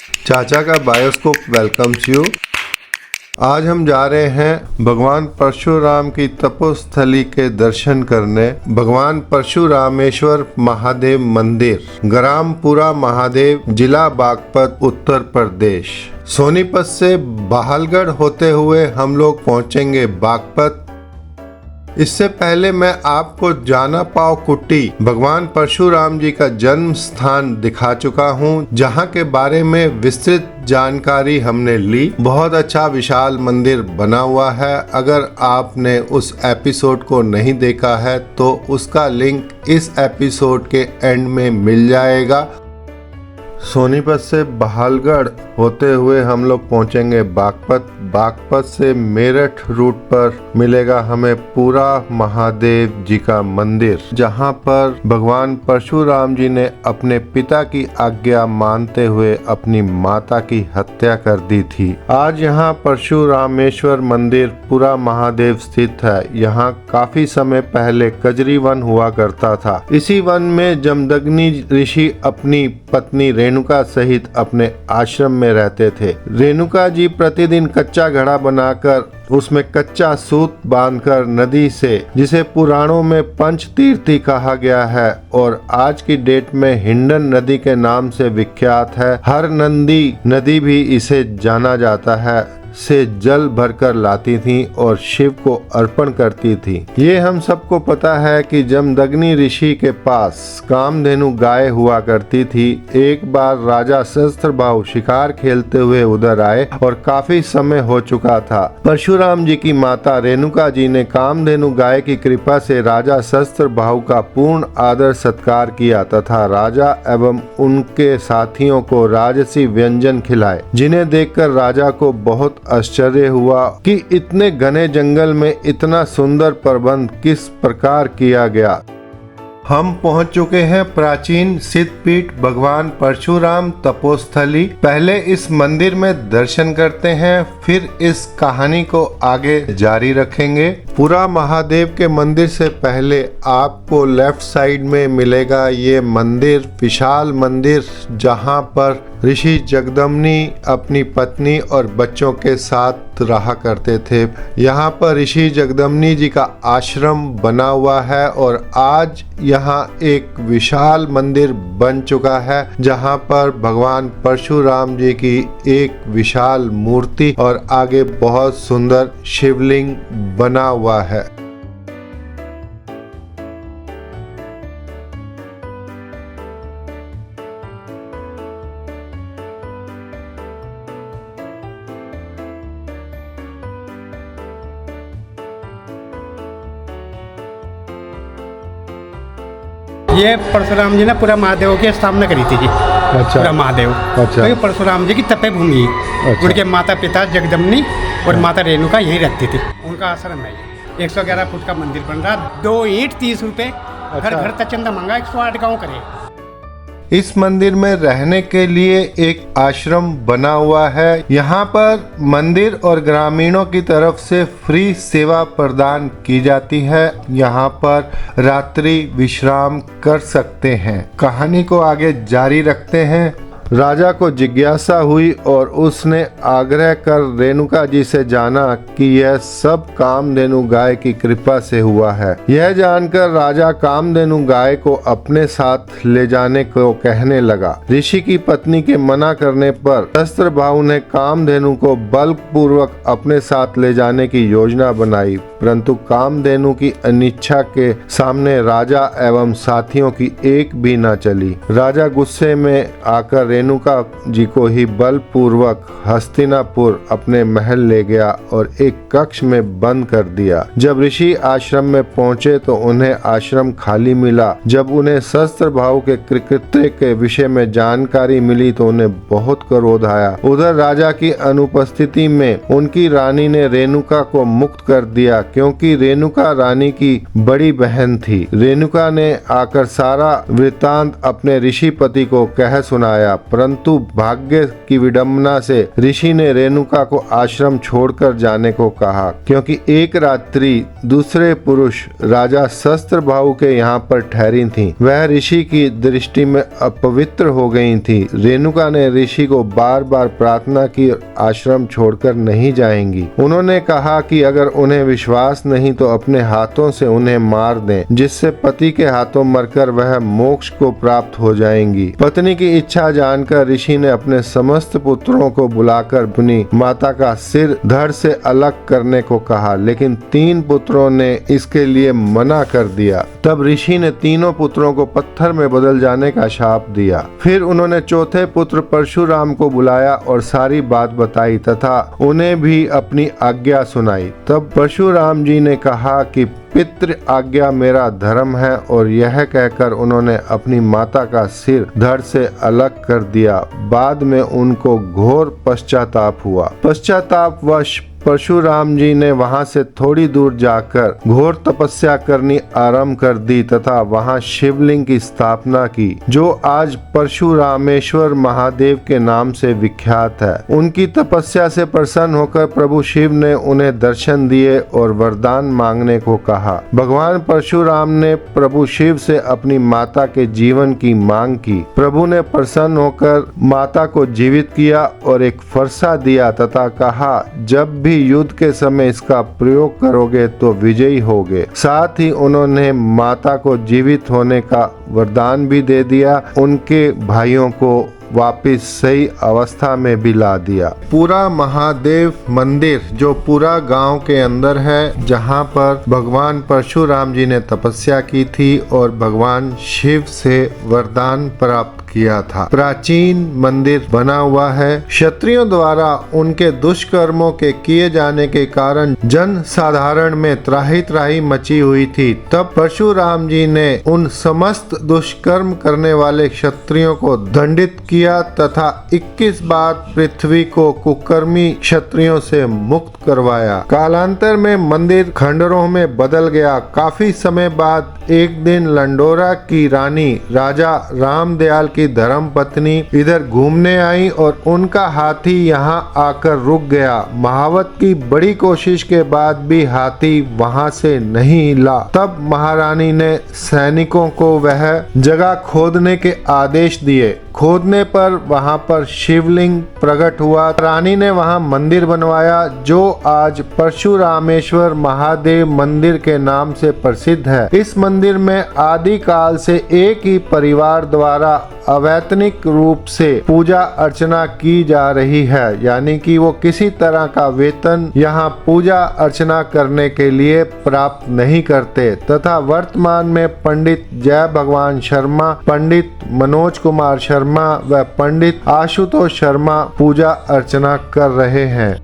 चाचा का bioscope welcomes you. आज हम जा रहे हैं भगवान परशुराम की तपोस्थली के दर्शन करने। भगवान परशुरामेश्वर महादेव मंदिर, ग्रामपुरा महादेव, जिला बागपत, उत्तर प्रदेश। सोनीपत से बहालगढ़ होते हुए हम लोग पहुंचेंगे बागपत। इससे पहले मैं आपको जाना पाव कुट्टी भगवान परशुराम जी का जन्म स्थान दिखा चुका हूँ, जहाँ के बारे में विस्तृत जानकारी हमने ली। बहुत अच्छा विशाल मंदिर बना हुआ है। अगर आपने उस एपिसोड को नहीं देखा है तो उसका लिंक इस एपिसोड के एंड में मिल जाएगा। सोनीपत से बहालगढ़ होते हुए हम लोग पहुंचेंगे बागपत। बागपत से मेरठ रूट पर मिलेगा हमें पूरा महादेव जी का मंदिर, जहां पर भगवान परशुराम जी ने अपने पिता की आज्ञा मानते हुए अपनी माता की हत्या कर दी थी। आज यहां परशुरामेश्वर मंदिर पूरा महादेव स्थित है। यहां काफी समय पहले कजरी वन हुआ करता था। इसी वन में जमदग्नि ऋषि अपनी पत्नी रेणुका सहित अपने आश्रम में रहते थे। रेणुका जी प्रतिदिन कच्चा घड़ा बनाकर उसमें कच्चा सूत बांधकर नदी से, जिसे पुराणों में पंचतीर्थी कहा गया है और आज की डेट में हिंडन नदी के नाम से विख्यात है, हर नंदी नदी भी इसे जाना जाता है, से जल भरकर लाती थी और शिव को अर्पण करती थी। ये हम सबको पता है कि जमदग्नि ऋषि के पास कामधेनु गाय हुआ करती थी। एक बार राजा सहस्त्रबाहु शिकार खेलते हुए उधर आए और काफी समय हो चुका था। परशुराम जी की माता रेणुका जी ने कामधेनु गाय की कृपा से राजा सहस्त्रबाहु का पूर्ण आदर सत्कार किया तथा राजा एवं उनके साथियों को राजसी व्यंजन खिलाए, जिन्हें देखकर राजा को बहुत आश्चर्य हुआ कि इतने घने जंगल में इतना सुंदर प्रबंध किस प्रकार किया गया। हम पहुंच चुके हैं प्राचीन सिद्धपीठ भगवान परशुराम तपोस्थली। पहले इस मंदिर में दर्शन करते हैं, फिर इस कहानी को आगे जारी रखेंगे। पूरा महादेव के मंदिर से पहले आपको लेफ्ट साइड में मिलेगा ये मंदिर, विशाल मंदिर, जहां पर ऋषि जगदम्नि अपनी पत्नी और बच्चों के साथ रहा करते थे। यहाँ पर ऋषि जगदम्नि जी का आश्रम बना हुआ है और आज यहाँ एक विशाल मंदिर बन चुका है, जहाँ पर भगवान परशुराम जी की एक विशाल मूर्ति और आगे बहुत सुंदर शिवलिंग बना हुआ है। ये परशुराम जी ने पूरा महादेव की स्थापना करी थी जी। अच्छा। पूरा महादेव। अच्छा। तो ये परशुराम जी की तपे भूमि है। अच्छा। उनके माता पिता जगदम्नि और माता रेणुका यहीं रहती थी। उनका आश्रम है ये। 111 फुट का मंदिर बन रहा, 2 ईंट 30 रुपए। अच्छा। घर तक चंदा मांगा, 108 गाँव करे। इस मंदिर में रहने के लिए एक आश्रम बना हुआ है। यहाँ पर मंदिर और ग्रामीणों की तरफ से फ्री सेवा प्रदान की जाती है। यहाँ पर रात्रि विश्राम कर सकते हैं। कहानी को आगे जारी रखते हैं। राजा को जिज्ञासा हुई और उसने आग्रह कर रेणुका जी से जाना कि यह सब कामधेनु गाय की कृपा से हुआ है। यह जानकर राजा कामधेनु गाय को अपने साथ ले जाने को कहने लगा। ऋषि की पत्नी के मना करने पर सहस्त्रबाहु ने कामधेनु को बलपूर्वक अपने साथ ले जाने की योजना बनाई, परंतु कामधेनु की अनिच्छा के सामने राजा एवं साथियों की एक भी न चली। राजा गुस्से में आकर रेणुका जी को ही बलपूर्वक हस्तिनापुर अपने महल ले गया और एक कक्ष में बंद कर दिया। जब ऋषि आश्रम में पहुंचे तो उन्हें आश्रम खाली मिला। जब उन्हें सहस्त्रबाहु के कृत्य के विषय में जानकारी मिली तो उन्हें बहुत क्रोध आया। उधर राजा की अनुपस्थिति में उनकी रानी ने रेणुका को मुक्त कर दिया, क्योंकि रेणुका रानी की बड़ी बहन थी। रेणुका ने आकर सारा वृत्तांत अपने ऋषि पति को कह सुनाया, परंतु भाग्य की विडंबना से ऋषि ने रेणुका को आश्रम छोड़कर जाने को कहा, क्योंकि एक रात्रि दूसरे पुरुष राजा शस्त्रभाऊ के यहाँ पर ठहरी थीं। वह ऋषि की दृष्टि में अपवित्र हो गई थी। रेणुका ने ऋषि को बार बार प्रार्थना की, आश्रम छोड़कर नहीं जाएंगी। उन्होंने कहा कि अगर उन्हें विश्वास नहीं तो अपने हाथों से उन्हें मार दें, जिससे पति के हाथों मरकर वह मोक्ष को प्राप्त हो जाएंगी। पत्नी की इच्छा जानकर ऋषि ने अपने समस्त पुत्रों को बुलाकर अपनी माता का सिर धड़ से अलग करने को कहा, लेकिन 3 पुत्रों ने इसके लिए मना कर दिया। तब ऋषि ने तीनों पुत्रों को पत्थर में बदल जाने का शाप दिया। फिर उन्होंने चौथे पुत्र परशुराम को बुलाया और सारी बात बताई तथा उन्हें भी अपनी आज्ञा सुनाई। तब परशुराम जी ने कहा कि पितृ आज्ञा मेरा धर्म है, और यह कहकर उन्होंने अपनी माता का सिर धड़ से अलग कर दिया। बाद में उनको घोर पश्चाताप हुआ। पश्चातापवश परशुराम जी ने वहां से थोड़ी दूर जाकर घोर तपस्या करनी आरंभ कर दी तथा वहां शिवलिंग की स्थापना की, जो आज परशुरामेश्वर महादेव के नाम से विख्यात है। उनकी तपस्या से प्रसन्न होकर प्रभु शिव ने उन्हें दर्शन दिए और वरदान मांगने को कहा। भगवान परशुराम ने प्रभु शिव से अपनी माता के जीवन की मांग की। प्रभु ने प्रसन्न होकर माता को जीवित किया और एक फरसा दिया तथा कहा, जब भी युद्ध के समय इसका प्रयोग करोगे तो विजयी होगे। साथ ही उन्होंने माता को जीवित होने का वरदान भी दे दिया। उनके भाइयों को वापिस सही अवस्था में भी ला दिया। पूरा महादेव मंदिर जो पूरा गांव के अंदर है, जहां पर भगवान परशुराम जी ने तपस्या की थी और भगवान शिव से वरदान प्राप्त किया था। प्राचीन मंदिर बना हुआ है। क्षत्रियों द्वारा उनके दुष्कर्मों के किए जाने के कारण जन साधारण में त्राही त्राही मची हुई थी। तब परशुराम जी ने उन समस्त दुष्कर्म करने वाले क्षत्रियों को दंडित किया तथा 21 बार पृथ्वी को कुकर्मी क्षत्रियों से मुक्त करवाया। कालांतर में मंदिर खंडरों में बदल गया। काफी समय बाद एक दिन लंडोरा की रानी राजा रामदयाल की धर्म पत्नी इधर घूमने आई और उनका हाथी यहाँ आकर रुक गया। महावत की बड़ी कोशिश के बाद भी हाथी वहाँ से नहीं हिला। तब महारानी ने सैनिकों को वह जगह खोदने के आदेश दिए। खोदने पर वहां पर शिवलिंग प्रकट हुआ। रानी ने वहां मंदिर बनवाया, जो आज परशुरामेश्वर महादेव मंदिर के नाम से प्रसिद्ध है। इस मंदिर में आदि काल से एक ही परिवार द्वारा अवैतनिक रूप से पूजा अर्चना की जा रही है, यानी कि वो किसी तरह का वेतन यहाँ पूजा अर्चना करने के लिए प्राप्त नहीं करते। तथा वर्तमान में पंडित जय भगवान शर्मा, पंडित मनोज कुमार शर्मा व पंडित आशुतोष शर्मा पूजा अर्चना कर रहे हैं।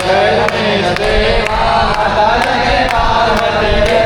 जय गणेश देवा माता जय पार्वती